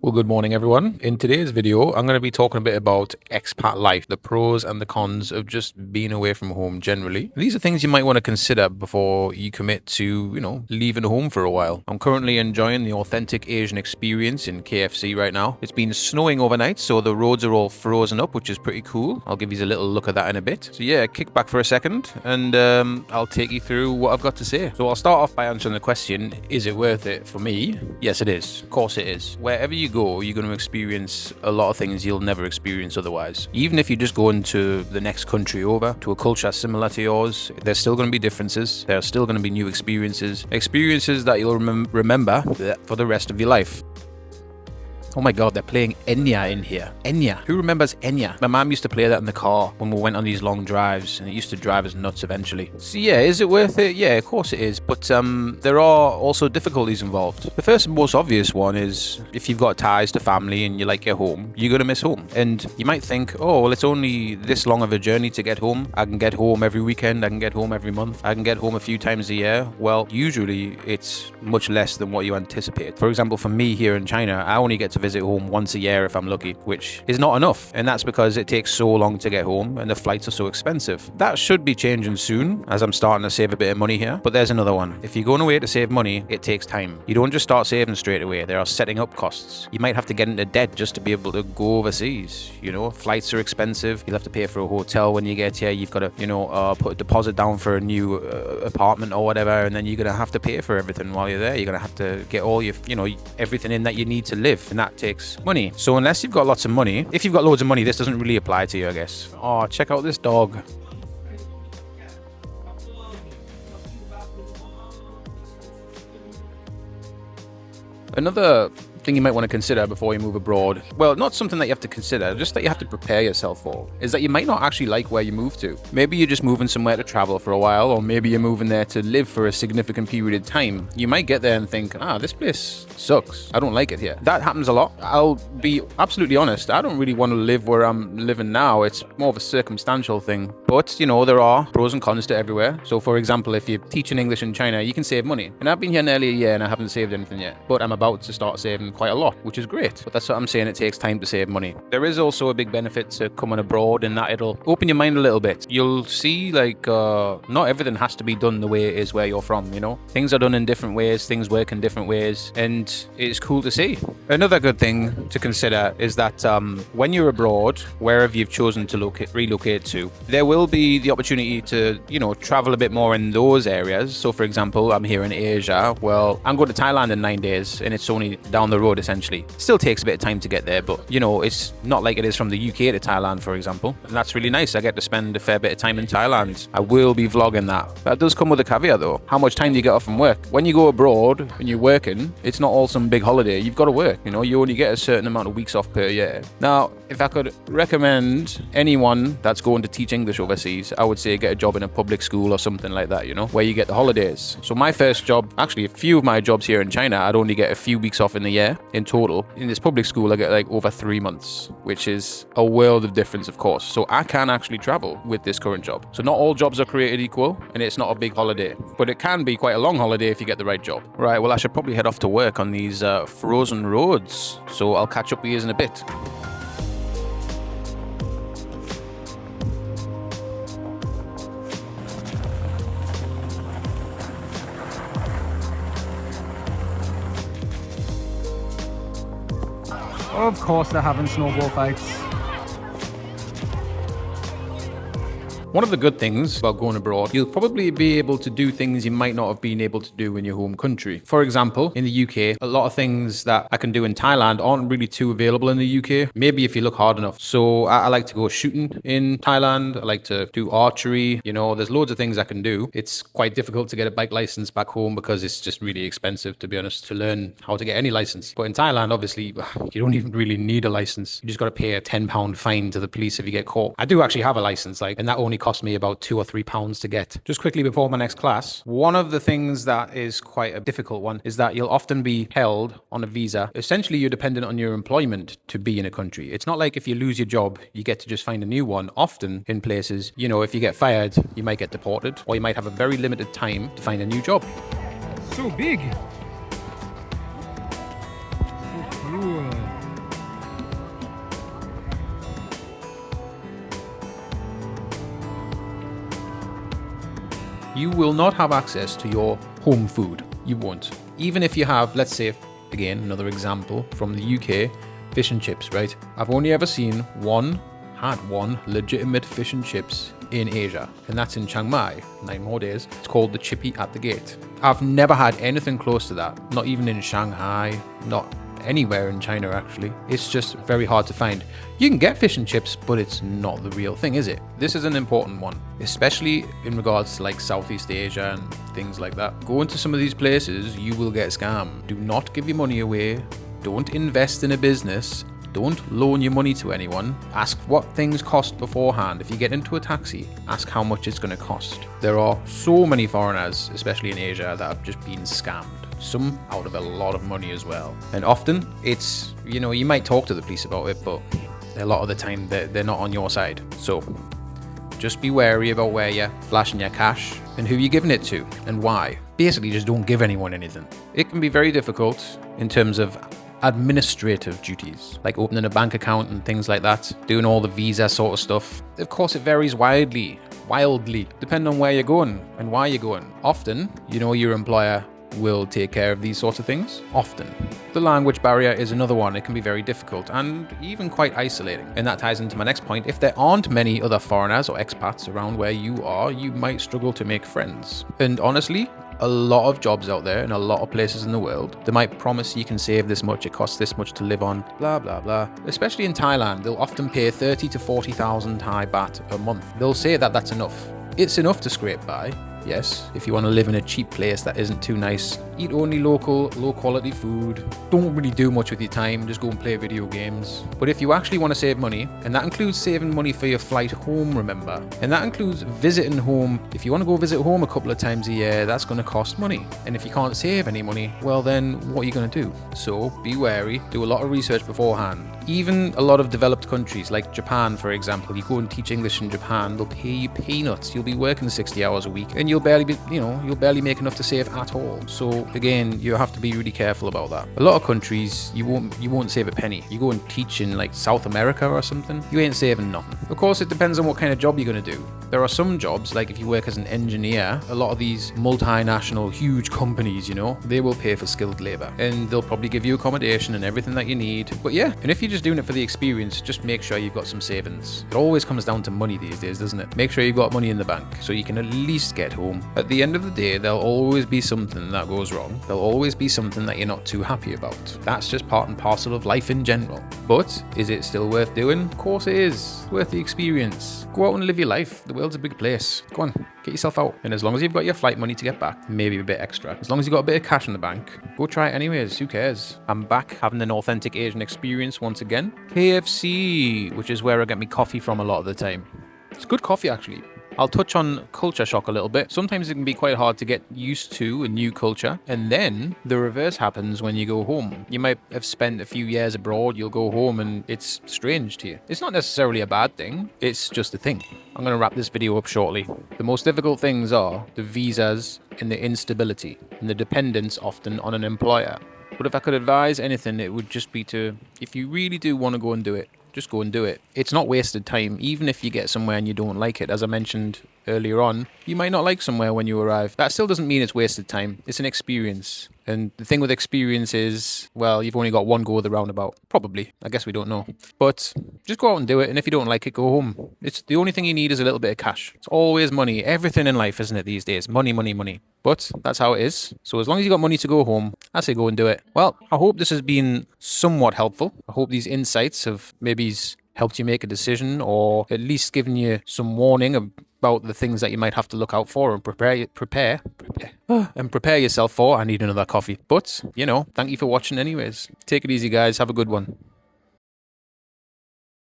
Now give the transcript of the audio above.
Well, good morning, everyone. In today's video, I'm going to be talking a bit about expat life, the pros and the cons of just being away from home generally. These are things you might want to consider before you commit to, leaving home for a while. I'm currently enjoying the authentic Asian experience in KFC right now. It's been snowing overnight, so the roads are all frozen up, which is pretty cool. I'll give you a little look at that in a bit. So yeah, kick back for a second and I'll take you through what I've got to say. So I'll start off by answering the question, is it worth it for me? Yes, it is. Of course it is. Wherever you go, you're going to experience a lot of things you'll never experience otherwise. Even if you just go into the next country over to a culture similar to yours, there's still going to be differences. There are still going to be new experiences that you'll remember for the rest of your life. Oh my god, they're playing Enya in here. Enya. Who remembers Enya? My mom used to play that in the car when we went on these long drives, and it used to drive us nuts eventually. So yeah, is it worth it? Yeah, of course it is. But there are also difficulties involved. The first and most obvious one is if you've got ties to family and you like your home, you're going to miss home. And you might think, oh, well, it's only this long of a journey to get home. I can get home every weekend. I can get home every month. I can get home a few times a year. Well, usually it's much less than what you anticipate. For example, for me here in China, I only get to visit home once a year if I'm lucky, which is not enough. And that's because it takes so long to get home and the flights are so expensive. That should be changing soon as I'm starting to save a bit of money here. But there's another one. If you're going away to save money, it takes time. You don't just start saving straight away. There are setting up costs. You might have to get into debt just to be able to go overseas. Flights are expensive. You'll have to pay for a hotel when you get here. You've got to, put a deposit down for a new apartment or whatever. And then you're going to have to pay for everything while you're there. You're going to have to get all your, everything in that you need to live. And that takes money. So unless you've got lots of money, if you've got loads of money, this doesn't really apply to you, I guess. Oh, check out this dog. Another thing you might want to consider before you move abroad, well, not something that you have to consider, just that you have to prepare yourself for, is that you might not actually like where you move to. Maybe you're just moving somewhere to travel for a while, or maybe you're moving there to live for a significant period of time. You might get there and think, this place sucks. I don't like it here. That happens a lot. I'll be absolutely honest. I don't really want to live where I'm living now. It's more of a circumstantial thing. But, there are pros and cons to everywhere. So, for example, if you're teaching English in China, you can save money. And I've been here nearly a year and I haven't saved anything yet. But I'm about to start saving quite a lot, which is great. But that's what I'm saying, it takes time to save money. There is also a big benefit to coming abroad in that it'll open your mind a little bit. You'll see not everything has to be done the way it is where you're from, Things are done in different ways, things work in different ways, and it's cool to see. Another good thing to consider is that when you're abroad, wherever you've chosen to relocate to, there will be the opportunity to, travel a bit more in those areas. So for example, I'm here in Asia. Well, I'm going to Thailand in 9 days and it's only down the road essentially. Still takes a bit of time to get there, but it's not like it is from the UK to Thailand, for example. And that's really nice. I get to spend a fair bit of time in Thailand. I will be vlogging that. That does come with a caveat though. How much time do you get off from work? When you go abroad and you're working, it's not all some big holiday. You've got to work, you only get a certain amount of weeks off per year. Now, if I could recommend anyone that's going to teach English overseas, I would say get a job in a public school or something like that, where you get the holidays. So my first job, actually a few of my jobs here in China, I'd only get a few weeks off in the year in total. In this public school, I get over 3 months, which is a world of difference, of course. So I can actually travel with this current job. So not all jobs are created equal, and it's not a big holiday, but it can be quite a long holiday if you get the right job. Right, well, I should probably head off to work on these frozen roads. So I'll catch up with you in a bit. Of course they're having snowball fights. One of the good things about going abroad, you'll probably be able to do things you might not have been able to do in your home country. For example, in the UK, a lot of things that I can do in Thailand aren't really too available in the UK. Maybe if you look hard enough. So I like to go shooting in Thailand. I like to do archery. There's loads of things I can do. It's quite difficult to get a bike license back home because it's just really expensive, to be honest, to learn how to get any license. But in Thailand, obviously, you don't even really need a license. You just got to pay a £10 fine to the police if you get caught. I do actually have a license, and that only cost me about £2 or £3 to get. Just quickly before my next class, one of the things that is quite a difficult one is that you'll often be held on a visa. Essentially, you're dependent on your employment to be in a country. It's not like if you lose your job, you get to just find a new one. Often in places, if you get fired, you might get deported, or you might have a very limited time to find a new job. So big. So cool. you will not have access to your home food. You won't. Even if you have, let's say, again, another example from the UK, fish and chips, right? I've only ever seen one legitimate fish and chips in Asia, and that's in Chiang Mai, 9 more days. It's called the Chippy at the Gate. I've never had anything close to that, not even in Shanghai, not anywhere in China actually. It's just very hard to find. You can get fish and chips, but it's not the real thing, is it? This is an important one, especially in regards to like Southeast Asia and things like that. Go into some of these places, you will get scammed. Do not give your money away. Don't invest in a business. Don't loan your money to anyone. Ask what things cost beforehand. If you get into a taxi, ask how much it's going to cost. There are so many foreigners, especially in Asia, that have just been scammed. Some out of a lot of money as well. And often it's, you might talk to the police about it, but a lot of the time they're not on your side. So just be wary about where you're flashing your cash and who you're giving it to and why. Basically, just don't give anyone anything. It can be very difficult in terms of administrative duties, like opening a bank account and things like that, doing all the visa sort of stuff. Of course, it varies wildly, depending on where you're going and why you're going. Often, your employer will take care of these sorts of things. Often. The language barrier is another one. It can be very difficult and even quite isolating. And that ties into my next point. If there aren't many other foreigners or expats around where you are, you might struggle to make friends. And honestly, a lot of jobs out there in a lot of places in the world, they might promise you can save this much, it costs this much to live on, blah, blah, blah. Especially in Thailand, they'll often pay 30 to 40,000 Thai baht a month. They'll say that that's enough. It's enough to scrape by. Yes, if you want to live in a cheap place that isn't too nice, eat only local, low quality food, don't really do much with your time, just go and play video games. But if you actually want to save money, and that includes saving money for your flight home, remember, and that includes visiting home. If you want to go visit home a couple of times a year, that's going to cost money. And if you can't save any money, well then what are you going to do? So be wary, do a lot of research beforehand. Even a lot of developed countries like Japan, for example, you go and teach English in Japan, they'll pay you peanuts. You'll be working 60 hours a week and you'll barely make enough to save at all. So again, you have to be really careful about that. A lot of countries, you won't save a penny. You go and teach in like South America or something, you ain't saving nothing. Of course, it depends on what kind of job you're going to do. There are some jobs, like if you work as an engineer, a lot of these multinational, huge companies, they will pay for skilled labor and they'll probably give you accommodation and everything that you need. But yeah, and if you're just doing it for the experience, just make sure you've got some savings. It always comes down to money these days, doesn't it? Make sure you've got money in the bank so you can at least get home. At the end of the day, there'll always be something that goes wrong. There'll always be something that you're not too happy about. That's just part and parcel of life in general. But is it still worth doing? Of course it is. It's worth the experience. Go out and live your life. The world's a big place. Go on, get yourself out. And as long as you've got your flight money to get back, maybe a bit extra, as long as you've got a bit of cash in the bank, go try it anyways. Who cares? I'm back having an authentic Asian experience once again. KFC, which is where I get my coffee from a lot of the time. It's good coffee actually. I'll touch on culture shock a little bit. Sometimes it can be quite hard to get used to a new culture, and then the reverse happens when you go home. You might have spent a few years abroad, you'll go home and it's strange to you. It's not necessarily a bad thing, it's just a thing. I'm going to wrap this video up shortly. The most difficult things are the visas and the instability, and the dependence often on an employer. But if I could advise anything, it would just be to, if you really do want to go and do it, just go and do it. It's not wasted time, even if you get somewhere and you don't like it. As I mentioned earlier on, you might not like somewhere when you arrive. That still doesn't mean it's wasted time. It's an experience. And the thing with experience is, well, you've only got one go of the roundabout. Probably. I guess we don't know. But just go out and do it. And if you don't like it, go home. It's the only thing you need is a little bit of cash. It's always money. Everything in life, isn't it, these days? Money, money, money. But that's how it is. So as long as you got money to go home, I say go and do it. Well, I hope this has been somewhat helpful. I hope these insights have maybe helped you make a decision, or at least given you some warning about the things that you might have to look out for and prepare yourself for. I need another coffee. But, thank you for watching anyways. Take it easy, guys. Have a good one.